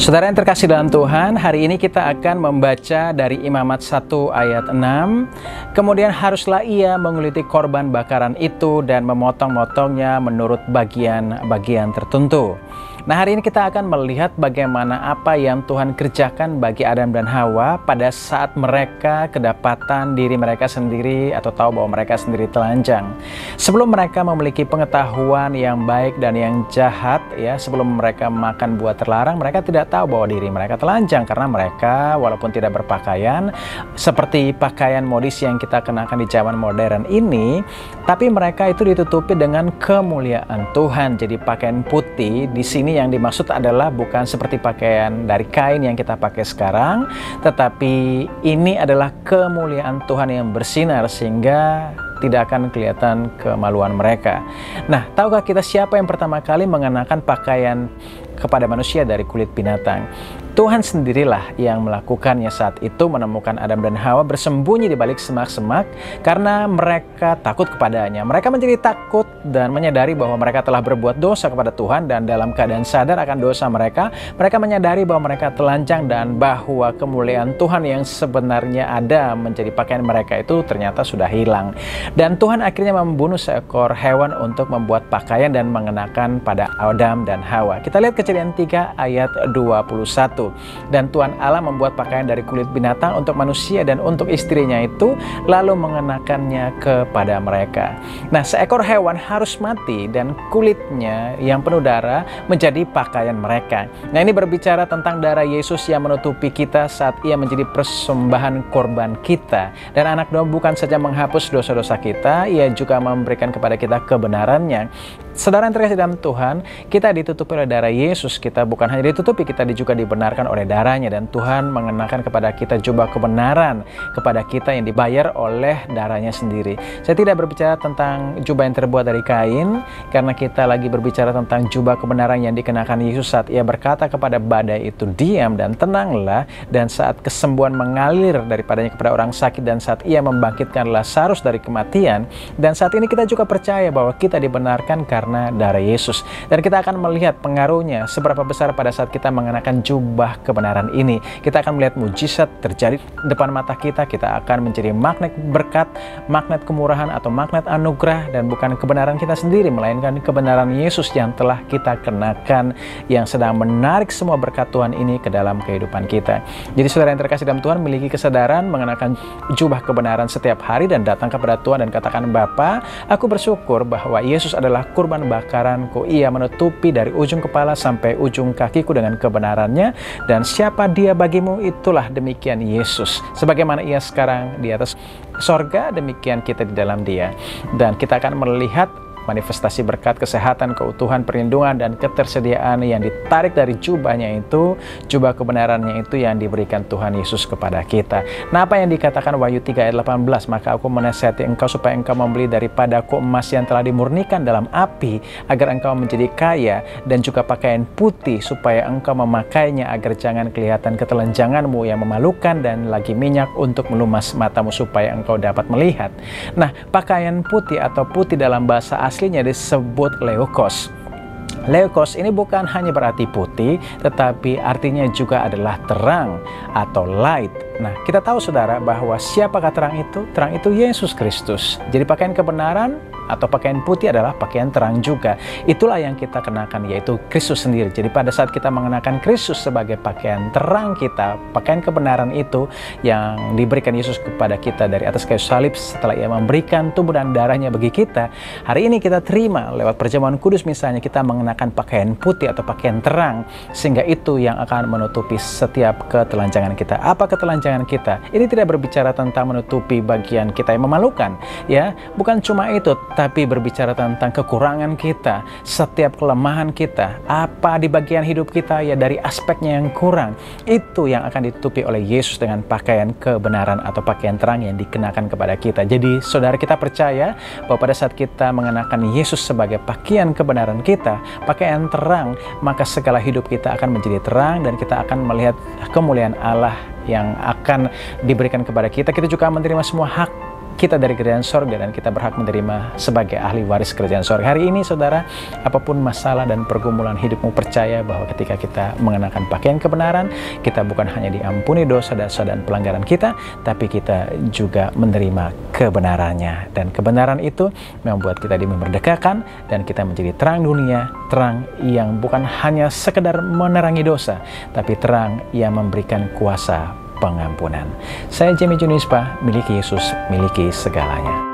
Saudara yang terkasih dalam Tuhan, hari ini kita akan membaca dari Imamat 1 ayat 6. Kemudian haruslah ia menguliti korban bakaran itu dan memotong-motongnya menurut bagian-bagian tertentu. Nah, hari ini kita akan melihat bagaimana apa yang Tuhan kerjakan bagi Adam dan Hawa pada saat mereka kedapatan diri mereka sendiri atau tahu bahwa mereka sendiri telanjang. Sebelum mereka memiliki pengetahuan yang baik dan yang jahat, ya, sebelum mereka makan buah terlarang, mereka tidak tahu bahwa diri mereka telanjang karena mereka walaupun tidak berpakaian seperti pakaian modis yang kita kenakan di zaman modern ini, tapi mereka itu ditutupi dengan kemuliaan Tuhan. Jadi pakaian putih di sini yang dimaksud adalah bukan seperti pakaian dari kain yang kita pakai sekarang, tetapi ini adalah kemuliaan Tuhan yang bersinar sehingga tidak akan kelihatan kemaluan mereka. Nah, tahukah kita siapa yang pertama kali mengenakan pakaian kepada manusia dari kulit binatang? Tuhan sendirilah yang melakukannya. Saat itu menemukan Adam dan Hawa bersembunyi di balik semak-semak karena mereka takut kepadanya. Mereka menjadi takut dan menyadari bahwa mereka telah berbuat dosa kepada Tuhan, dan dalam keadaan sadar akan dosa mereka, mereka menyadari bahwa mereka telanjang dan bahwa kemuliaan Tuhan yang sebenarnya ada menjadi pakaian mereka itu ternyata sudah hilang. Dan Tuhan akhirnya membunuh seekor hewan untuk membuat pakaian dan mengenakan pada Adam dan Hawa. Kita lihat Kejadian 3 ayat 21. Dan Tuhan Allah membuat pakaian dari kulit binatang untuk manusia dan untuk istrinya itu, lalu mengenakannya kepada mereka. Nah, seekor hewan harus mati dan kulitnya yang penuh darah menjadi pakaian mereka. Nah, ini berbicara tentang darah Yesus yang menutupi kita saat ia menjadi persembahan korban kita. Dan anak domba bukan saja menghapus dosa-dosa kita, ia juga memberikan kepada kita kebenarannya. Saudara yang terkasih dalam Tuhan, kita ditutupi oleh darah Yesus. Kita bukan hanya ditutupi, kita juga dibenarkan oleh darahnya. Dan Tuhan mengenakan kepada kita jubah kebenaran kepada kita yang dibayar oleh darahnya sendiri. Saya tidak berbicara tentang jubah yang terbuat dari kain, karena kita lagi berbicara tentang jubah kebenaran yang dikenakan Yesus saat ia berkata kepada badai itu, diam dan tenanglah. Dan saat kesembuhan mengalir daripadanya kepada orang sakit, dan saat ia membangkitkan Lazarus dari kematian. Dan saat ini kita juga percaya bahwa kita dibenarkan karena darah Yesus. Dan kita akan melihat pengaruhnya seberapa besar pada saat kita mengenakan jubah kebenaran ini. Kita akan melihat mujizat terjadi depan mata kita. Kita akan menjadi magnet berkat, magnet kemurahan atau magnet anugerah, dan bukan kebenaran kita sendiri, melainkan kebenaran Yesus yang telah kita kenakan, yang sedang menarik semua berkat Tuhan ini ke dalam kehidupan kita. Jadi saudara yang terkasih dalam Tuhan, miliki kesadaran mengenakan jubah kebenaran setiap hari dan datang kepada Tuhan dan katakan, Bapa, aku bersyukur bahwa Yesus adalah kurban bakaranku. Ia menutupi dari ujung kepala sampai ujung kakiku dengan kebenarannya, dan siapa dia bagimu, itulah demikian Yesus. Sebagaimana ia sekarang di atas sorga, demikian kita di dalam dia. Dan kita akan melihat manifestasi berkat, kesehatan, keutuhan, perlindungan, dan ketersediaan yang ditarik dari jubahnya itu, jubah kebenarannya itu yang diberikan Tuhan Yesus kepada kita. Nah, apa yang dikatakan Wahyu 3 ayat 18, maka aku menasihati engkau supaya engkau membeli daripadaku emas yang telah dimurnikan dalam api, agar engkau menjadi kaya, dan juga pakaian putih supaya engkau memakainya, agar jangan kelihatan ketelanjanganmu yang memalukan, dan lagi minyak untuk melumas matamu supaya engkau dapat melihat. Nah, pakaian putih atau putih dalam bahasa aslinya disebut leukos. Leukos ini bukan hanya berarti putih, tetapi artinya juga adalah terang atau light. Nah, kita tahu saudara bahwa siapakah terang itu? Terang itu Yesus Kristus. Jadi pakaian kebenaran atau pakaian putih adalah pakaian terang juga. Itulah yang kita kenakan, yaitu Kristus sendiri. Jadi pada saat kita mengenakan Kristus sebagai pakaian terang kita, pakaian kebenaran itu yang diberikan Yesus kepada kita dari atas kayu salib setelah ia memberikan tubuh dan darahnya bagi kita, hari ini kita terima lewat perjamuan kudus misalnya, kita mengenakan pakaian putih atau pakaian terang, sehingga itu yang akan menutupi setiap ketelanjangan kita. Apa ketelanjangan kita? Ini tidak berbicara tentang menutupi bagian kita yang memalukan, ya. Bukan cuma itu, tapi berbicara tentang kekurangan kita, setiap kelemahan kita, apa di bagian hidup kita ya dari aspeknya yang kurang, itu yang akan ditutupi oleh Yesus dengan pakaian kebenaran atau pakaian terang yang dikenakan kepada kita. Jadi saudara, kita percaya bahwa pada saat kita mengenakan Yesus sebagai pakaian kebenaran kita, pakaian terang, maka segala hidup kita akan menjadi terang dan kita akan melihat kemuliaan Allah yang akan diberikan kepada kita. Kita juga menerima semua hak kita dari kerajaan sorga dan kita berhak menerima sebagai ahli waris kerajaan sorga. Hari ini saudara, apapun masalah dan pergumulan hidupmu, percaya bahwa ketika kita mengenakan pakaian kebenaran, kita bukan hanya diampuni dosa-dosa dan pelanggaran kita, tapi kita juga menerima kebenarannya. Dan kebenaran itu membuat kita dimerdekakan dan kita menjadi terang dunia, terang yang bukan hanya sekedar menerangi dosa, tapi terang yang memberikan kuasa pengampunan. Saya Jamie Junispa, miliki Yesus, miliki segalanya.